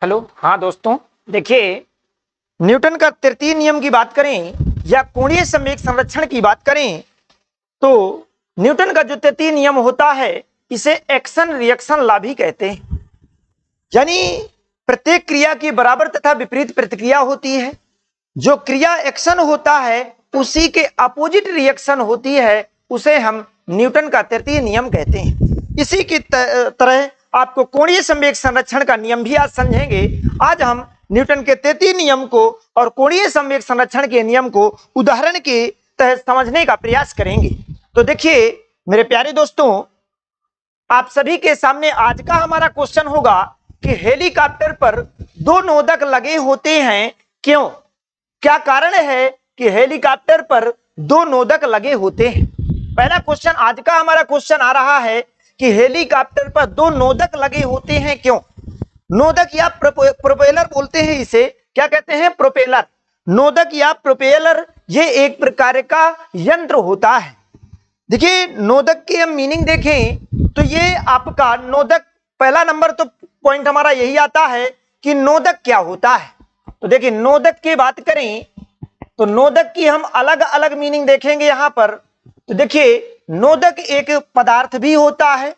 Hello. हाँ दोस्तों, देखिए न्यूटन का तृतीय नियम की बात करें या कोणीय संवेग संरक्षण की बात करें तो न्यूटन का जो तृतीय नियम होता है इसे एक्शन रिएक्शन लॉ भी कहते हैं। यानी प्रत्येक क्रिया की बराबर तथा विपरीत प्रतिक्रिया होती है। जो क्रिया एक्शन होता है उसी के अपोजिट रिएक्शन होती है, उसे हम न्यूटन का तृतीय नियम कहते हैं। इसी की तरह आपको कोणीय संवेग संरक्षण का नियम भी आज समझेंगे। आज हम न्यूटन के तृतीय नियम को और कोणीय संवेग संरक्षण के नियम को उदाहरण के तहत समझने का प्रयास करेंगे। तो देखिए मेरे प्यारे दोस्तों, आप सभी के सामने आज का हमारा क्वेश्चन होगा कि हेलीकॉप्टर पर दो नोदक लगे होते हैं, क्यों? क्या कारण है कि हेलीकॉप्टर पर दो नोदक लगे होते हैं? पहला क्वेश्चन आज का हमारा क्वेश्चन आ रहा है कि हेलीकॉप्टर पर दो नोदक लगे होते हैं, क्यों? नोदक या प्रोपेलर बोलते हैं इसे। क्या कहते हैं? प्रोपेलर। नोदक या प्रोपेलर ये एक प्रकार का यंत्र होता है। देखिए नोदक की हम मीनिंग देखें तो ये आपका नोदक, पहला नंबर तो पॉइंट हमारा यही आता है कि नोदक क्या होता है। तो देखिए नोदक की बात करें तो नोदक की हम अलग अलग मीनिंग देखेंगे यहां पर। तो देखिए नोदक एक पदार्थ भी होता है।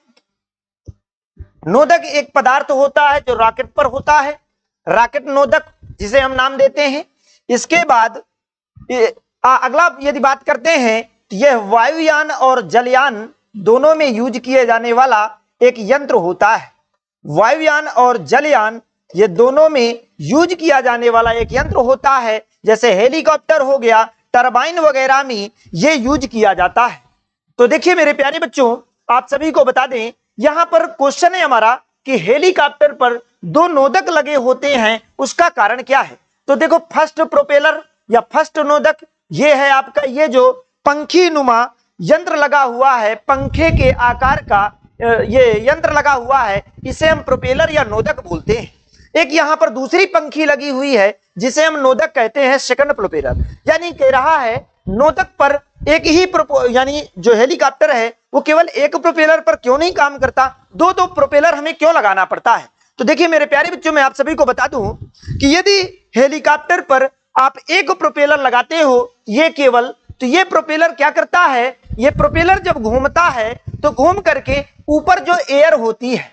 नोदक एक पदार्थ होता है जो रॉकेट पर होता है, रॉकेट नोदक जिसे हम नाम देते हैं। इसके बाद अगला यदि बात करते हैं तो यह वायुयान और जलयान दोनों में यूज किए जाने वाला एक यंत्र होता है। वायुयान और जलयान ये दोनों में यूज किया जाने वाला एक यंत्र होता है। जैसे हेलीकॉप्टर हो गया, टरबाइन वगैरह में ये यूज किया जाता है। तो देखिए मेरे प्यारे बच्चों, आप सभी को बता दें यहां पर क्वेश्चन है हमारा कि हेलीकॉप्टर पर दो नोदक लगे होते हैं, उसका कारण क्या है? तो देखो फर्स्ट प्रोपेलर या फर्स्ट नोदक ये है आपका, ये जो पंखी नुमा यंत्र लगा हुआ है, पंखे के आकार का ये यंत्र लगा हुआ है, इसे हम प्रोपेलर या नोदक बोलते हैं। एक यहाँ पर दूसरी पंखी लगी हुई है जिसे हम नोदक कहते हैं, सेकंड प्रोपेलर। यानी कह रहा है नोदक पर एक ही यानी जो हेलीकॉप्टर है वो केवल एक प्रोपेलर पर क्यों नहीं काम करता, दो दो प्रोपेलर हमें क्यों लगाना पड़ता है? तो देखिए मेरे प्यारे बच्चों, मैं आप सभी को बता दूं कि यदि हेलीकॉप्टर पर आप एक प्रोपेलर लगाते हो ये केवल, तो ये प्रोपेलर क्या करता है, ये प्रोपेलर जब घूमता है तो घूम करके ऊपर जो एयर होती है,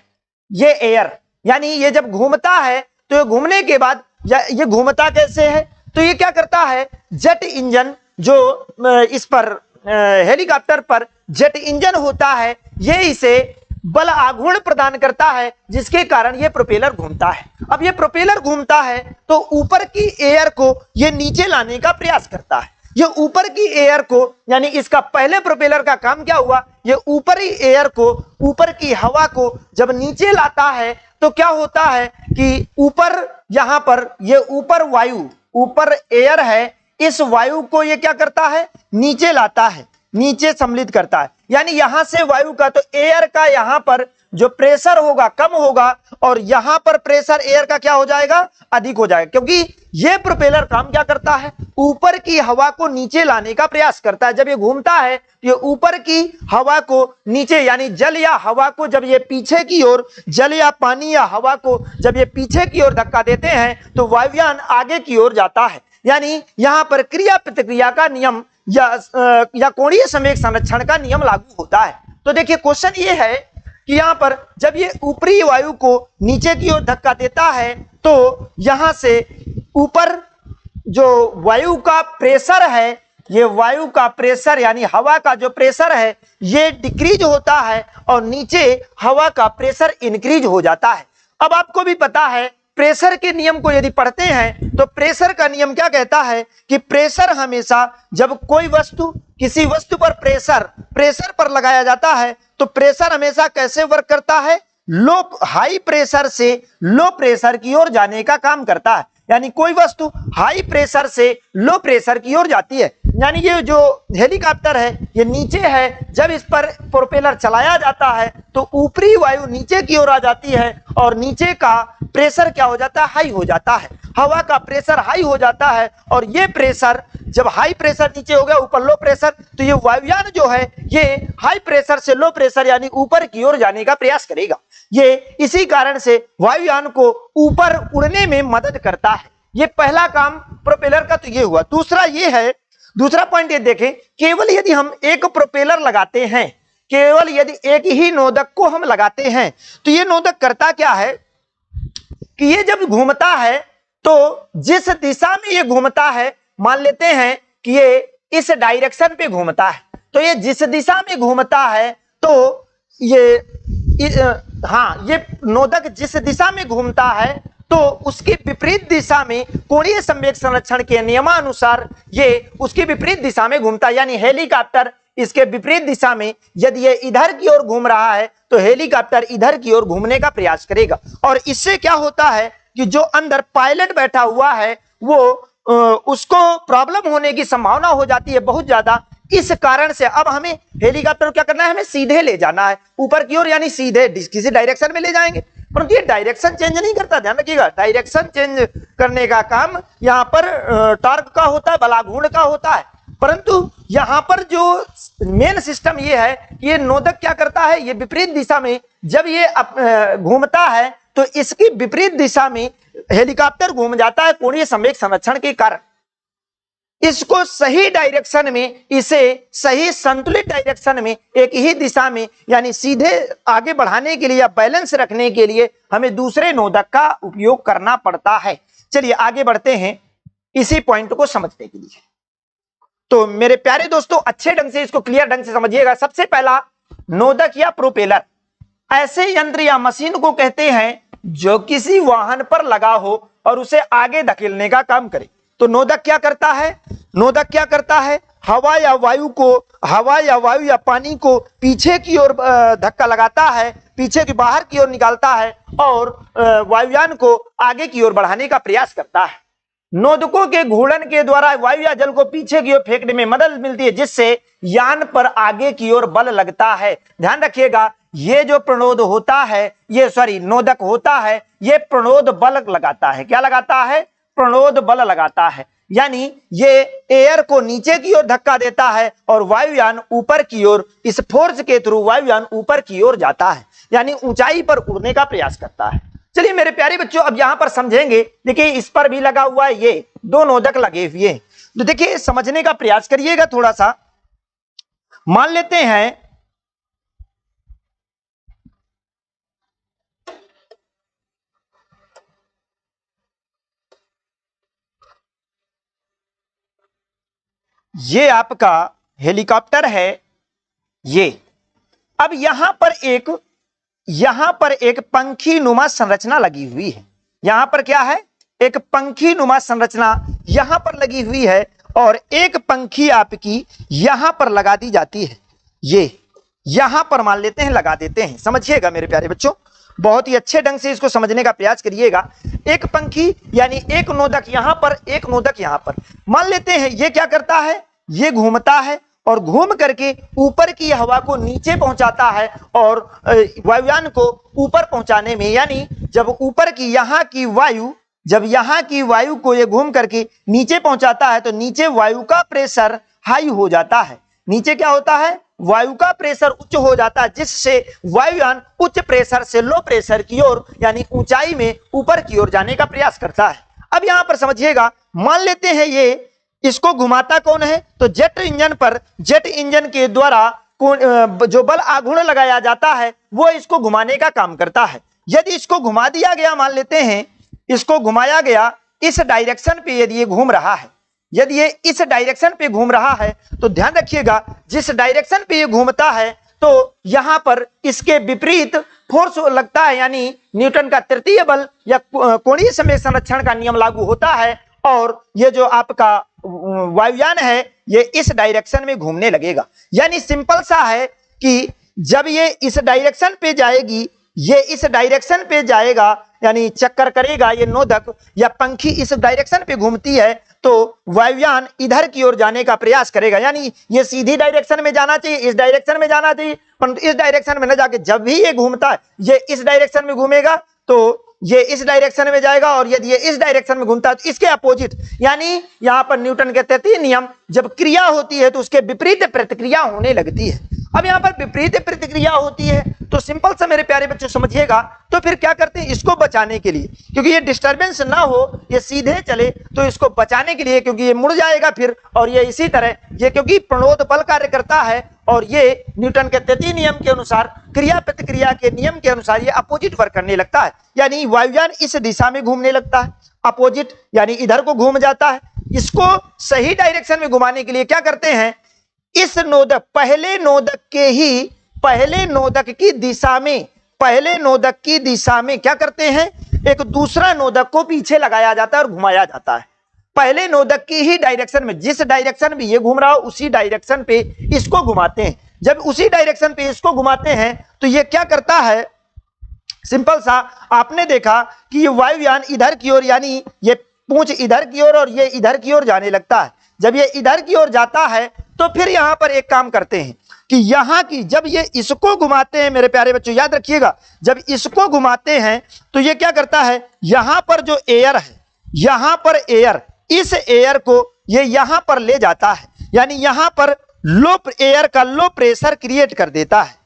ये एयर यानी ये जब घूमता है तो ये घूमने के बाद ये घूमता कैसे है, तो ये क्या करता है, जेट इंजन जो इस पर हेलीकॉप्टर पर जेट इंजन होता है, ये इसे बल आघूर्ण प्रदान करता है जिसके कारण ये प्रोपेलर घूमता है। अब ये प्रोपेलर घूमता है तो ऊपर की एयर को ये नीचे लाने का प्रयास करता है। ये ऊपर की एयर को, यानी इसका पहले प्रोपेलर का काम क्या हुआ, ये ऊपरी एयर को, ऊपर की हवा को जब नीचे लाता है तो क्या होता है कि ऊपर यहां पर ये ऊपर वायु, ऊपर एयर है, इस वायु को ये क्या करता है, नीचे लाता है, नीचे सम्मिलित करता है। यानी यहां से वायु का, तो एयर का यहां पर जो प्रेशर होगा कम होगा और यहां पर प्रेशर एयर का क्या हो जाएगा, अधिक हो जाएगा। क्योंकि ये प्रोपेलर काम क्या करता है, ऊपर की हवा को नीचे लाने का प्रयास करता है। जब ये घूमता है तो ये ऊपर की हवा को नीचे, यानी जल या हवा को जब ये पीछे की ओर, जल या पानी या हवा को जब ये पीछे की ओर धक्का देते हैं तो वायुयान आगे की ओर जाता है। यानी यहां पर क्रिया प्रतिक्रिया का नियम या कोणीय संवेग संरक्षण का नियम लागू होता है। तो देखिए क्वेश्चन ये है कि यहां पर जब ये ऊपरी वायु को नीचे की ओर धक्का देता है तो यहां से ऊपर जो वायु का प्रेशर है, ये वायु का प्रेशर यानी हवा का जो प्रेशर है ये डिक्रीज होता है और नीचे हवा का प्रेशर इंक्रीज हो जाता है। अब आपको भी पता है प्रेशर के नियम को यदि पढ़ते हैं तो प्रेशर का नियम क्या कहता है कि प्रेशर हमेशा, जब कोई वस्तु, किसी वस्तु पर प्रेशर पर लगाया जाता है तो प्रेशर हमेशा कैसे वर्क करता है, हाई प्रेशर से लो प्रेशर की ओर जाने का काम करता है। यानी कोई वस्तु हाई प्रेशर से लो प्रेशर की ओर जाती है। यानी ये जो हेलीकॉप्टर है ये नीचे है, जब इस पर प्रोपेलर चलाया जाता है तो ऊपरी वायु नीचे की ओर आ जाती है और नीचे का प्रेशर क्या हो जाता है, हाई हो जाता है। हवा का प्रेशर हाई हो जाता है और ये प्रेशर जब हाई प्रेशर नीचे हो गया, ऊपर लो प्रेशर, तो ये वायुयान जो है ये हाई प्रेशर से लो प्रेशर यानी ऊपर की ओर जाने का प्रयास करेगा। ये इसी कारण से वायुयान को ऊपर उड़ने में मदद करता है। ये पहला काम प्रोपेलर का तो ये हुआ। दूसरा ये है, दूसरा पॉइंट ये देखें, केवल यदि हम एक प्रोपेलर लगाते हैं, केवल यदि एक ही नोदक को हम लगाते हैं तो ये नोदक करता क्या है कि ये जब घूमता है तो जिस दिशा में ये घूमता है, मान लेते हैं कि ये इस डायरेक्शन पे घूमता है, तो ये जिस दिशा में घूमता है तो ये नोदक जिस दिशा में घूमता है तो उसके विपरीत दिशा में कोणीय संवेग संरक्षण के नियमानुसार ये उसकी विपरीत दिशा में घूमता है। यानी हेलीकॉप्टर इसके विपरीत दिशा में, यदि ये इधर की ओर घूम रहा है तो हेलीकॉप्टर इधर की ओर घूमने का प्रयास करेगा। और इससे क्या होता है कि जो अंदर पायलट बैठा हुआ है वो उसको प्रॉब्लम होने की संभावना हो जाती है बहुत ज्यादा। इस कारण से अब हमें हेलीकॉप्टर क्या करना है, हमें सीधे ले जाना है ऊपर की ओर, यानी सीधे किसी डायरेक्शन में ले जाएंगे, परंतु ये डायरेक्शन चेंज नहीं करता। ध्यान रखिएगा, डायरेक्शन चेंज करने का काम यहाँ पर टॉर्क का होता है, बलाघूर्ण का होता है, परंतु यहाँ पर जो मेन सिस्टम ये है कि ये नोदक क्या करता है, ये विपरीत दिशा में जब ये घूमता है तो इसकी विपरीत दिशा में हेलीकॉप्टर घूम जाता है कोणीय संवेग संरक्षण के कारण। इसको सही डायरेक्शन में, इसे सही संतुलित डायरेक्शन में एक ही दिशा में यानी सीधे आगे बढ़ाने के लिए या बैलेंस रखने के लिए हमें दूसरे नोदक का उपयोग करना पड़ता है। चलिए आगे बढ़ते हैं इसी पॉइंट को समझने के लिए। तो मेरे प्यारे दोस्तों, अच्छे ढंग से इसको क्लियर ढंग से समझिएगा। सबसे पहला, नोदक या प्रोपेलर ऐसे यंत्र या मशीन को कहते हैं जो किसी वाहन पर लगा हो और उसे आगे धकेलने का काम करे। तो नोदक क्या करता है, नोदक क्या करता है, हवा या वायु या पानी को पीछे की ओर धक्का लगाता है, पीछे की बाहर की ओर निकालता है और वायुयान को आगे की ओर बढ़ाने का प्रयास करता है। नोदकों के घूर्णन के द्वारा वायु या जल को पीछे की ओर फेंकने में मदद मिलती है, जिससे यान पर आगे की ओर बल लगता है। ध्यान रखिएगा, ये जो प्रणोद होता है, नोदक होता है, ये प्रणोद बल लगाता है। क्या लगाता है, प्रणोद बल लगाता है, यानी ये एयर को नीचे की ओर धक्का देता है और वायुयान ऊपर की ओर, इस फोर्स के थ्रू वायुयान ऊपर की ओर जाता है, यानी ऊंचाई पर उड़ने का प्रयास करता है। चलिए मेरे प्यारे बच्चों, अब यहां पर समझेंगे। देखिए इस पर भी लगा हुआ है, ये दो नोदक लगे हुए हैं, तो देखिए समझने का प्रयास करिएगा थोड़ा सा। मान लेते हैं ये आपका हेलीकॉप्टर है ये। अब यहां पर एक पंखी नुमा संरचना लगी हुई है। यहां पर क्या है, एक पंखी नुमा संरचना यहां पर लगी हुई है और एक पंखी आपकी यहां पर लगा दी जाती है। ये यहां पर मान लेते हैं, लगा देते हैं। समझिएगा मेरे प्यारे बच्चों, बहुत ही अच्छे ढंग से इसको समझने का प्रयास करिएगा। एक पंखी यानी एक नोदक यहां पर, एक नोदक यहां पर। मान लेते हैं ये क्या करता है, ये घूमता है और घूम करके ऊपर की हवा को नीचे पहुंचाता है और वायुयान को ऊपर पहुंचाने में, यानी जब ऊपर की यहाँ की वायु को ये घूम करके नीचे पहुंचाता है तो नीचे वायु का प्रेशर हाई हो जाता है। नीचे क्या होता है, वायु का प्रेशर उच्च हो जाता है, जिससे वायुयान उच्च प्रेशर से लो प्रेशर की ओर यानी ऊंचाई में ऊपर की ओर जाने का प्रयास करता है। अब यहां पर समझिएगा, मान लेते हैं ये इसको घुमाता कौन है, तो जेट इंजन के द्वारा जो बल आघूर्ण लगाया जाता है वो इसको घुमाने का काम करता है। यदि इसको घुमा दिया गया, मान लेते हैं इसको घुमाया गया इस डायरेक्शन पे, यदि ये घूम रहा है, यदि ये इस डायरेक्शन पे घूम रहा है तो ध्यान रखिएगा जिस डायरेक्शन पे ये घूमता है तो यहां पर इसके विपरीत फोर्स लगता है, यानी न्यूटन का तृतीय बल या कोणीय संवेग संरक्षण का नियम लागू होता है और ये जो आपका वायुयान है ये इस डायरेक्शन में घूमने लगेगा। यानी सिंपल सा है कि जब ये इस डायरेक्शन पे जाएगी, ये इस डायरेक्शन पे जाएगा, यानी चक्कर करेगा ये नोदक या पंखी इस डायरेक्शन पे घूमती है तो वायुयान इधर की ओर जाने का प्रयास करेगा, यानी ये सीधी डायरेक्शन में जाना चाहिए, इस डायरेक्शन में जाना चाहिए, परंतु इस डायरेक्शन में न जाके जब भी ये घूमता है ये इस डायरेक्शन में घूमेगा तो ये इस डायरेक्शन में जाएगा, और यदि ये इस डायरेक्शन में घूमता है तो इसके अपोजिट, यानी यहां पर न्यूटन के तृतीय नियम जब क्रिया होती है तो उसके विपरीत प्रतिक्रिया होने लगती है। अब यहां पर विपरीत प्रतिक्रिया होती है तो सिंपल सा मेरे प्यारे बच्चों समझिएगा, तो फिर क्या करते हैं इसको बचाने के लिए, क्योंकि ये डिस्टरबेंस ना हो, ये सीधे चले, तो इसको बचाने के लिए, क्योंकि ये मुड़ जाएगा फिर, और ये इसी तरह ये क्योंकि प्रणोद बल कार्य करता है और ये न्यूटन के तृतीय नियम के अनुसार क्रिया प्रतिक्रिया के नियम के अनुसार ये अपोजिट वर्क करने लगता है, यानी वायुयान इस दिशा में घूमने लगता है, अपोजिट यानी इधर को घूम जाता है। इसको सही डायरेक्शन में घुमाने के लिए क्या करते हैं, इस नोदक पहले नोदक की दिशा में, पहले नोदक की दिशा में क्या करते हैं, एक दूसरा नोदक को पीछे लगाया जाता है और घुमाया जाता है। पहले नोदक की ही डायरेक्शन में, जिस डायरेक्शन में ये घूम रहा हो उसी डायरेक्शन पे इसको घुमाते हैं। जब उसी डायरेक्शन पे इसको घुमाते हैं तो ये क्या करता है, सिंपल सा आपने देखा कि ये वायुयान इधर की ओर, यानी ये पूंछ इधर की ओर और ये इधर की ओर जाने लगता है। जब ये इधर की ओर जाता है तो फिर यहां पर एक काम करते हैं कि यहां की जब ये इसको घुमाते हैं, मेरे प्यारे बच्चों याद रखिएगा, जब इसको घुमाते हैं तो ये क्या करता है, यहां पर जो एयर है, यहां पर एयर, इस एयर को ये यहां पर ले जाता है, यानी यहां पर लो एयर का लो प्रेशर क्रिएट कर देता है।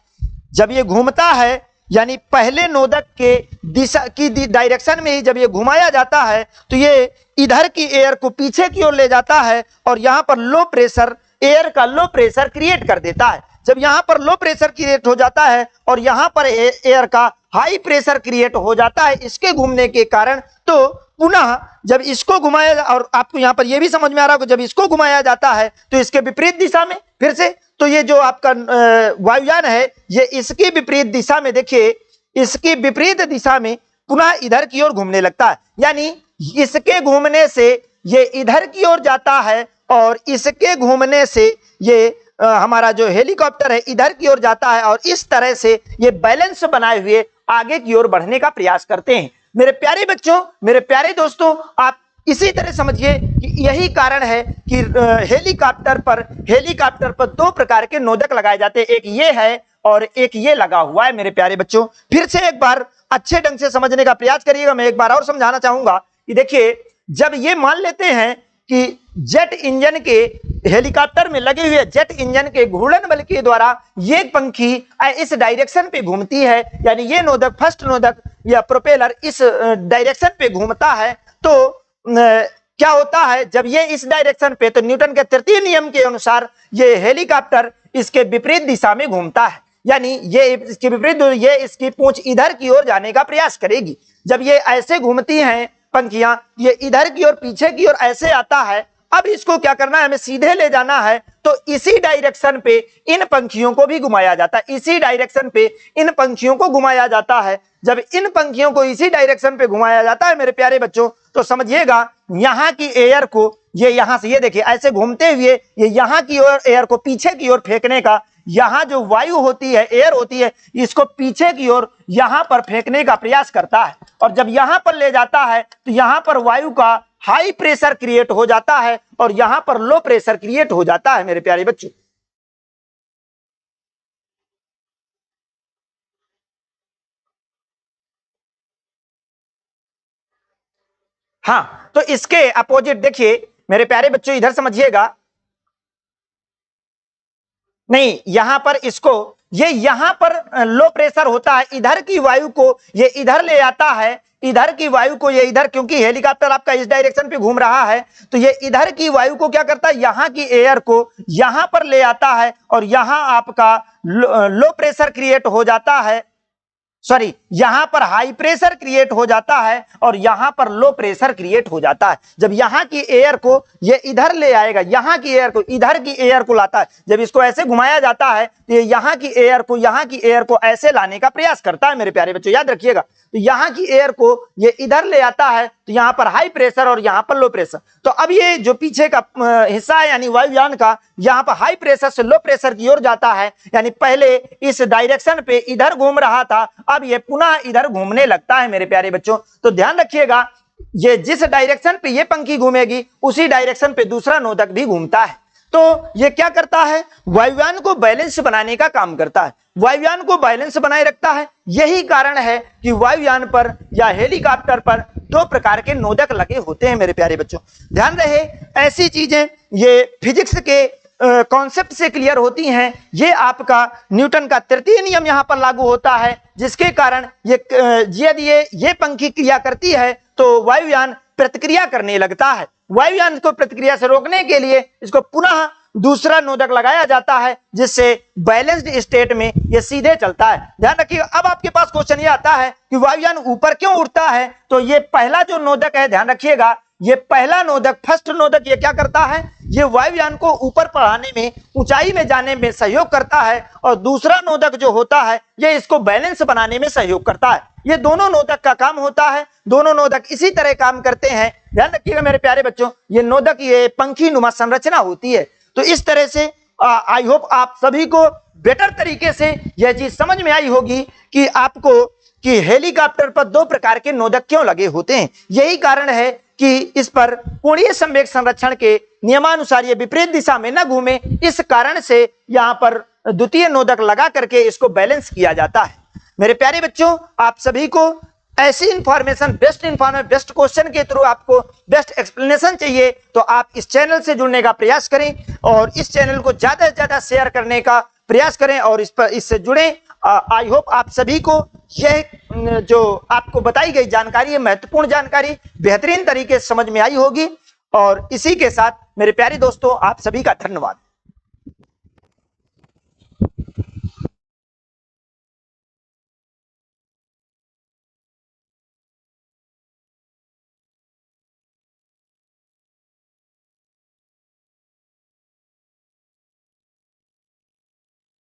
जब ये घूमता है यानी पहले नोदक के दिशा की डायरेक्शन में ही जब ये घुमाया जाता है तो ये इधर की एयर को पीछे की ओर ले जाता है और यहां पर लो प्रेशर, एयर का लो प्रेशर क्रिएट कर देता है। जब यहां पर लो प्रेशर क्रिएट हो जाता है और यहां पर एयर का हाई प्रेशर क्रिएट हो जाता है इसके घूमने के कारण, तो पुनः जब इसको घुमाया, और आपको यहां पर यह भी समझ में आ रहा है जब इसको घुमाया जाता है तो इसके विपरीत दिशा में फिर से, तो ये जो आपका वायुयान है ये इसकी विपरीत दिशा में, देखिए इसकी विपरीत दिशा में पुनः इधर की ओर घूमने लगता है, यानी इसके घूमने से ये इधर की ओर जाता है और इसके घूमने से ये हमारा जो हेलीकॉप्टर है इधर की ओर जाता है, और इस तरह से ये बैलेंस बनाए हुए आगे की ओर बढ़ने का प्रयास करते हैं। मेरे प्यारे बच्चों, मेरे प्यारे दोस्तों, आप इसी तरह समझिए कि यही कारण है कि हेलीकॉप्टर पर दो प्रकार के नोदक लगाए जाते हैं, एक ये है और एक ये लगा हुआ है। मेरे प्यारे बच्चों फिर से एक बार अच्छे ढंग से समझने का प्रयास करिएगा। मैं एक बार और समझाना चाहूंगा कि देखिए, जब ये मान लेते हैं कि जेट इंजन के, हेलीकॉप्टर में लगे हुए जेट इंजन के घूर्णन बल के द्वारा ये पंखी इस डायरेक्शन पे घूमती है, यानी ये नोदक, फर्स्ट नोदक या प्रोपेलर इस डायरेक्शन पे घूमता है, तो क्या होता है, जब ये इस डायरेक्शन पे, तो न्यूटन के तृतीय नियम के अनुसार ये हेलीकॉप्टर इसके विपरीत दिशा में घूमता है, यानी ये इसके विपरीत, ये इसकी पूंछ इधर की ओर जाने का प्रयास करेगी। जब ये ऐसे घूमती हैं पंखियां, ये इधर की ओर पीछे की ओर ऐसे आता है, अब इसको क्या करना है, हमें सीधे ले जाना है, तो इसी डायरेक्शन पे इन पंखियों को भी घुमाया जाता है, इसी डायरेक्शन पे इन पंखियों को घुमाया जाता है। जब इन पंखियों को इसी डायरेक्शन पे घुमाया जाता है मेरे प्यारे बच्चों, तो समझिएगा यहां की एयर को ये यहां से, ये देखिए ऐसे घूमते हुए ये यहां की ओर एयर को पीछे की ओर फेंकने का, यहां जो वायु होती है, एयर होती है, इसको पीछे की ओर यहां पर फेंकने का प्रयास करता है, और जब यहां पर ले जाता है तो यहां पर वायु का हाई प्रेशर क्रिएट हो जाता है और यहां पर लो प्रेशर क्रिएट हो जाता है मेरे प्यारे बच्चों। हाँ, तो इसके अपोजिट देखिए मेरे प्यारे बच्चों, इधर समझिएगा, नहीं यहां पर इसको, ये यहां पर लो प्रेशर होता है, इधर की वायु को ये इधर ले आता है, इधर की वायु को ये इधर, क्योंकि हेलीकॉप्टर आपका इस डायरेक्शन पे घूम रहा है, तो ये इधर की वायु को क्या करता है, यहां की एयर को यहां पर ले आता है और यहां आपका लो प्रेशर क्रिएट हो जाता है, सॉरी यहां पर हाई प्रेशर क्रिएट हो जाता है और यहां पर लो प्रेशर क्रिएट हो जाता है। जब यहां की एयर को ये इधर ले आएगा, यहां की एयर को, इधर की एयर को लाता है, जब इसको ऐसे घुमाया जाता है तो ये यहां की एयर को ऐसे लाने का प्रयास करता है मेरे प्यारे बच्चों, याद रखिएगा। तो यहां की एयर को ये इधर ले आता है, तो यहां पर हाई प्रेशर और यहां पर लो प्रेशर, तो अब ये जो पीछे का हिस्सा है यानी वायुयान का, यहां पर हाई प्रेशर से लो प्रेशर की ओर जाता है, यानी पहले इस डायरेक्शन पे इधर घूम रहा था, अब ये पुनः इधर घूमने लगता है मेरे प्यारे बच्चों। तो ध्यान रखिएगा, ये जिस डायरेक्शन पे ये पंखी घूमेगी उसी डायरेक्शन पे दूसरा नोदक भी घूमता है। तो ये क्या करता है, वायुयान को बैलेंस बनाने का काम करता है, वायुयान को बैलेंस बनाए रखता है। यही कारण है कि वायुयान पर या हेलीकॉप्टर पर दो प्रकार के नोदक लगे होते हैं मेरे प्यारे बच्चों। ध्यान रहे, ऐसी चीजें ये फिजिक्स के कॉन्सेप्ट से क्लियर होती हैं। ये आपका न्यूटन का तृतीय नियम यहां पर लागू होता है, जिसके कारण यदि ये पंखी क्रिया करती है तो वायुयान प्रतिक्रिया करने लगता है। वायुयान को प्रतिक्रिया से रोकने के लिए इसको पुनः दूसरा नोदक लगाया जाता है, जिससे बैलेंस्ड स्टेट में ये सीधे चलता है। ध्यान रखिए, अब आपके पास क्वेश्चन ये आता है कि वायुयान ऊपर क्यों उड़ता है। तो ये पहला जो नोदक है, ध्यान रखिएगा, ये पहला नोदक, फर्स्ट नोदक, ये क्या करता है, ये वायुयान को ऊपर बढ़ाने में, ऊंचाई में जाने में सहयोग करता है, और दूसरा नोदक जो होता है ये इसको बैलेंस बनाने में सहयोग करता है। ये दोनों नोदक का काम होता है, दोनों नोदक इसी तरह काम करते हैं। ध्यान रखिएगा मेरे प्यारे बच्चों, ये नोदक, ये पंखी नुमा संरचना होती है। तो इस तरह से आई होप आप सभी को बेटर तरीके से यह चीज समझ में आई होगी कि आपको कि हेलीकॉप्टर पर दो प्रकार के नोदक क्यों लगे होते हैं। यही कारण है कि इस पर कोणीय संवेग संरक्षण के नियमानुसार ये विपरीत दिशा में न घूमे, इस कारण से यहाँ पर द्वितीय नोदक लगा करके इसको बैलेंस किया जाता है। मेरे प्यारे बच्चों, आप सभी को ऐसी इंफॉर्मेशन, बेस्ट क्वेश्चन के थ्रू आपको बेस्ट एक्सप्लेनेशन चाहिए तो आप इस चैनल से जुड़ने का प्रयास करें और इस चैनल को ज्यादा से ज्यादा शेयर करने का प्रयास करें और इस पर इससे जुड़े। आई होप आप सभी को यह जो आपको बताई गई जानकारी है, महत्वपूर्ण जानकारी, बेहतरीन तरीके से समझ में आई होगी। और इसी के साथ मेरे प्यारे दोस्तों, आप सभी का धन्यवाद।